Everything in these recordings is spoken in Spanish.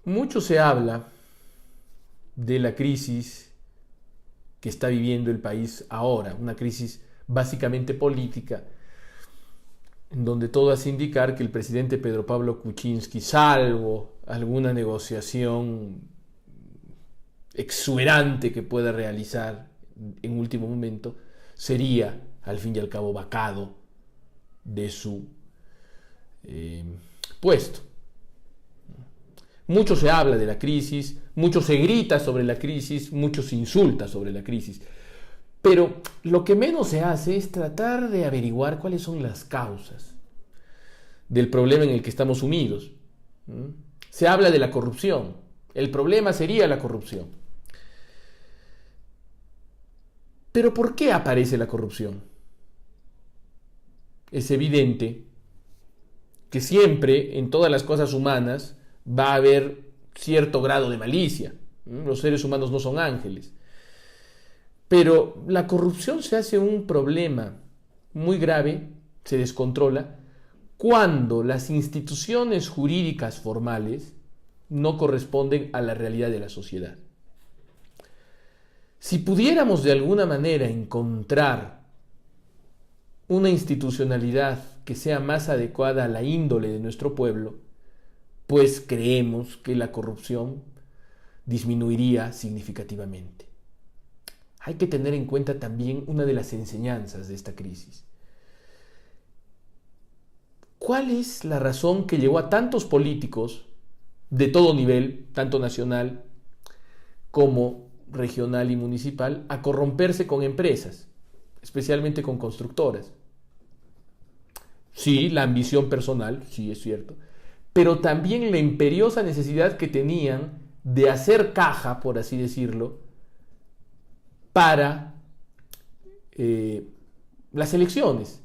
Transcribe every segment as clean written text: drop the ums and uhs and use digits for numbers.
Mucho se habla de la crisis que está viviendo el país ahora, una crisis básicamente política, en donde todo hace indicar que el presidente Pedro Pablo Kuczynski, salvo alguna negociación exuberante que pueda realizar en último momento, sería al fin y al cabo vacado de su puesto. Mucho se habla de la crisis, mucho se grita sobre la crisis, mucho se insulta sobre la crisis. Pero lo que menos se hace es tratar de averiguar cuáles son las causas del problema en el que estamos sumidos. Se habla de la corrupción. El problema sería la corrupción. Pero ¿por qué aparece la corrupción? Es evidente que siempre en todas las cosas humanas va a haber cierto grado de malicia. Los seres humanos no son ángeles. Pero la corrupción se hace un problema muy grave, se descontrola, cuando las instituciones jurídicas formales no corresponden a la realidad de la sociedad. Si pudiéramos de alguna manera encontrar una institucionalidad que sea más adecuada a la índole de nuestro pueblo, pues creemos que la corrupción disminuiría significativamente. Hay que tener en cuenta también una de las enseñanzas de esta crisis. ¿Cuál es la razón que llevó a tantos políticos de todo nivel, tanto nacional como regional y municipal, a corromperse con empresas, especialmente con constructoras? Sí, la ambición personal, sí es cierto, pero también la imperiosa necesidad que tenían de hacer caja, por así decirlo, para las elecciones,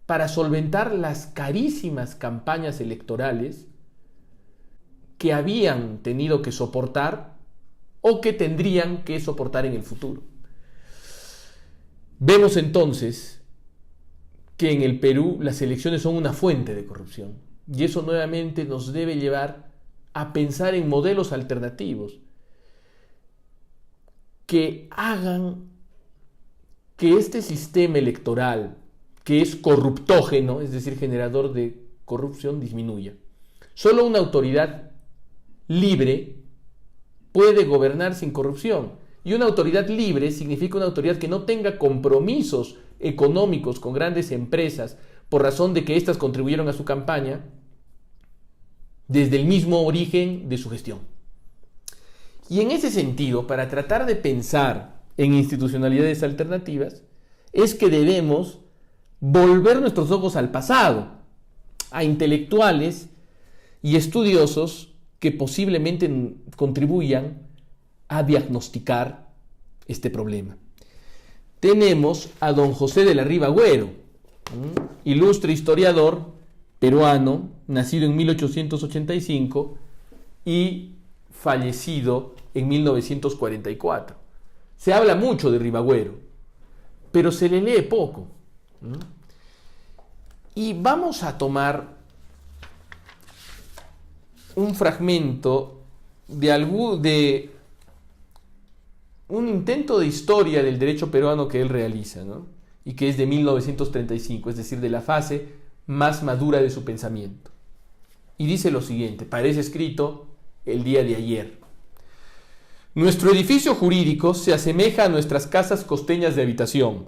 para solventar las carísimas campañas electorales que habían tenido que soportar o que tendrían que soportar en el futuro. Vemos entonces que en el Perú las elecciones son una fuente de corrupción, y eso nuevamente nos debe llevar a pensar en modelos alternativos que hagan que este sistema electoral, que es corruptógeno, es decir, generador de corrupción, disminuya. Solo una autoridad libre puede gobernar sin corrupción. Y una autoridad libre significa una autoridad que no tenga compromisos económicos con grandes empresas por razón de que éstas contribuyeron a su campaña desde el mismo origen de su gestión. Y en ese sentido, para tratar de pensar en institucionalidades alternativas, es que debemos volver nuestros ojos al pasado, a intelectuales y estudiosos que posiblemente contribuyan a diagnosticar este problema. Tenemos a don José de la Riva Agüero, ilustre historiador peruano, nacido en 1885 y fallecido en 1944. Se habla mucho de Ribagüero, pero se le lee poco. Y vamos a tomar un fragmento de un intento de historia del derecho peruano que él realiza, ¿no? Y que es de 1935, es decir, de la fase más madura de su pensamiento. Y dice lo siguiente, parece escrito el día de ayer. Nuestro edificio jurídico se asemeja a nuestras casas costeñas de habitación.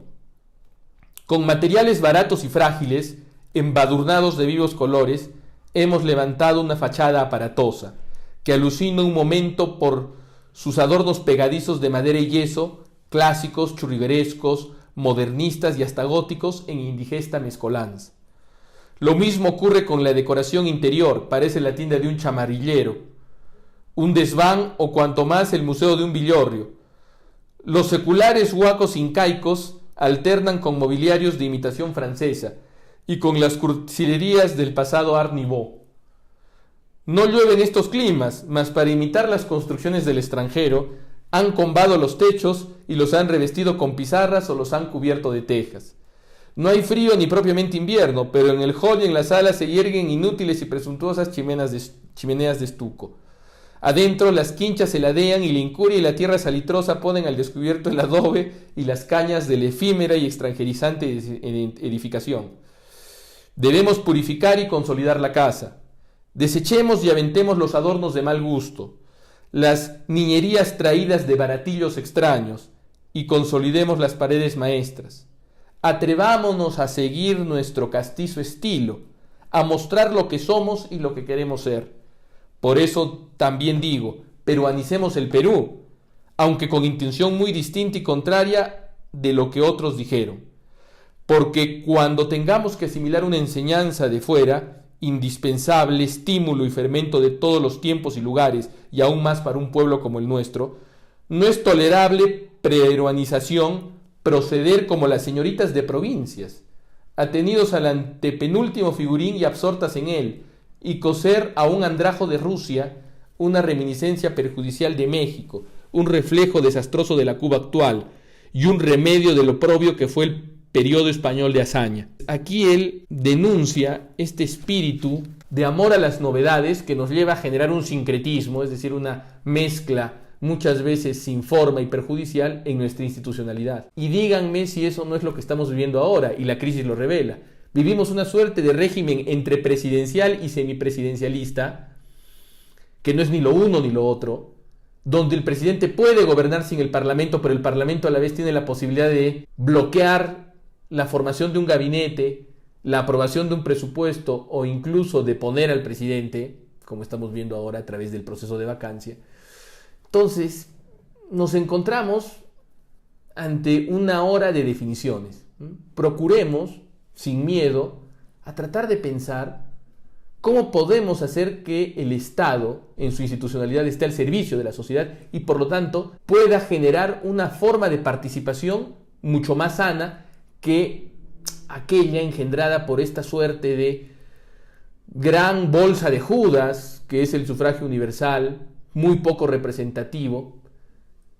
Con materiales baratos y frágiles, embadurnados de vivos colores, hemos levantado una fachada aparatosa, que alucina un momento por sus adornos pegadizos de madera y yeso, clásicos, churriguerescos, modernistas y hasta góticos en indigesta mezcolanza. Lo mismo ocurre con la decoración interior, parece la tienda de un chamarrillero, un desván o cuanto más el museo de un villorrio. Los seculares huacos incaicos alternan con mobiliarios de imitación francesa y con las cursilerías del pasado Art Nouveau. No llueve en estos climas, mas para imitar las construcciones del extranjero, han combado los techos y los han revestido con pizarras o los han cubierto de tejas. No hay frío ni propiamente invierno, pero en el hall y en la sala se yerguen inútiles y presuntuosas chimeneas de estuco. Adentro las quinchas se ladean y la incuria y la tierra salitrosa ponen al descubierto el adobe y las cañas de la efímera y extranjerizante edificación. Debemos purificar y consolidar la casa. Desechemos y aventemos los adornos de mal gusto, las niñerías traídas de baratillos extraños, y consolidemos las paredes maestras. Atrevámonos a seguir nuestro castizo estilo, a mostrar lo que somos y lo que queremos ser. Por eso también digo, peruanicemos el Perú, aunque con intención muy distinta y contraria de lo que otros dijeron. Porque cuando tengamos que asimilar una enseñanza de fuera, indispensable estímulo y fermento de todos los tiempos y lugares, y aún más para un pueblo como el nuestro, no es tolerable peruanización proceder como las señoritas de provincias, atenidos al antepenúltimo figurín y absortas en él, y coser a un andrajo de Rusia una reminiscencia perjudicial de México, un reflejo desastroso de la Cuba actual, y un remedio de lo propio que fue el periodo español de hazaña. Aquí él denuncia este espíritu de amor a las novedades que nos lleva a generar un sincretismo, es decir, una mezcla muchas veces sin forma y perjudicial en nuestra institucionalidad. Y díganme si eso no es lo que estamos viviendo ahora, y la crisis lo revela. Vivimos una suerte de régimen entre presidencial y semipresidencialista, que no es ni lo uno ni lo otro, donde el presidente puede gobernar sin el Parlamento, pero el Parlamento a la vez tiene la posibilidad de bloquear la formación de un gabinete, la aprobación de un presupuesto o incluso de poner al presidente, como estamos viendo ahora a través del proceso de vacancia. Entonces, nos encontramos ante una hora de definiciones. Procuremos, sin miedo, a tratar de pensar cómo podemos hacer que el Estado, en su institucionalidad, esté al servicio de la sociedad y, por lo tanto, pueda generar una forma de participación mucho más sana que aquella engendrada por esta suerte de gran bolsa de Judas, que es el sufragio universal, muy poco representativo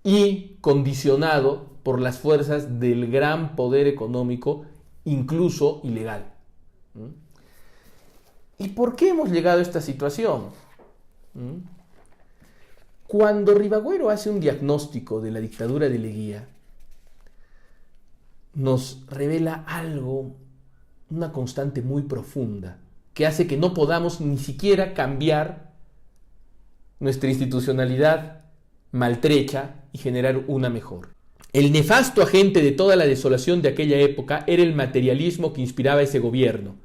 y condicionado por las fuerzas del gran poder económico, incluso ilegal. ¿Y por qué hemos llegado a esta situación? Cuando Ribagüero hace un diagnóstico de la dictadura de Leguía, nos revela algo, una constante muy profunda, que hace que no podamos ni siquiera cambiar nuestra institucionalidad maltrecha y generar una mejor. El nefasto agente de toda la desolación de aquella época era el materialismo que inspiraba a ese gobierno,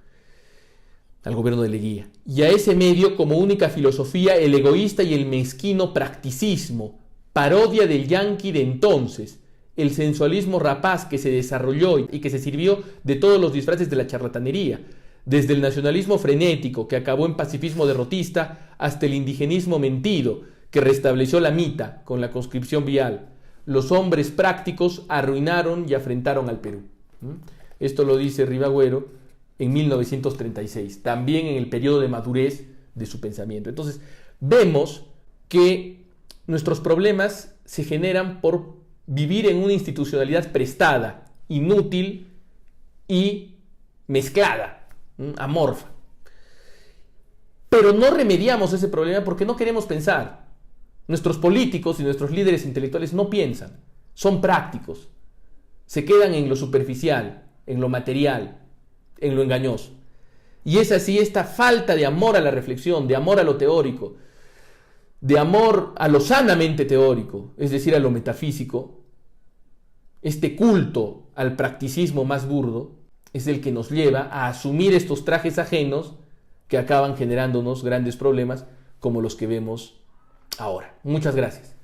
al gobierno de Leguía, y a ese medio como única filosofía el egoísta y el mezquino practicismo, parodia del yanqui de entonces, el sensualismo rapaz que se desarrolló y que se sirvió de todos los disfraces de la charlatanería, desde el nacionalismo frenético que acabó en pacifismo derrotista hasta el indigenismo mentido que restableció la mita con la conscripción vial. Los hombres prácticos arruinaron y afrentaron al Perú. Esto lo dice Ribagüero en 1936, también en el periodo de madurez de su pensamiento. Entonces, vemos que nuestros problemas se generan por vivir en una institucionalidad prestada, inútil y mezclada, amorfa. Pero no remediamos ese problema porque no queremos pensar. Nuestros políticos y nuestros líderes intelectuales no piensan, son prácticos, se quedan en lo superficial, en lo material, en lo engañoso. Y es así esta falta de amor a la reflexión, de amor a lo teórico, de amor a lo sanamente teórico, es decir, a lo metafísico, este culto al practicismo más burdo, es el que nos lleva a asumir estos trajes ajenos que acaban generándonos grandes problemas como los que vemos ahora. Muchas gracias.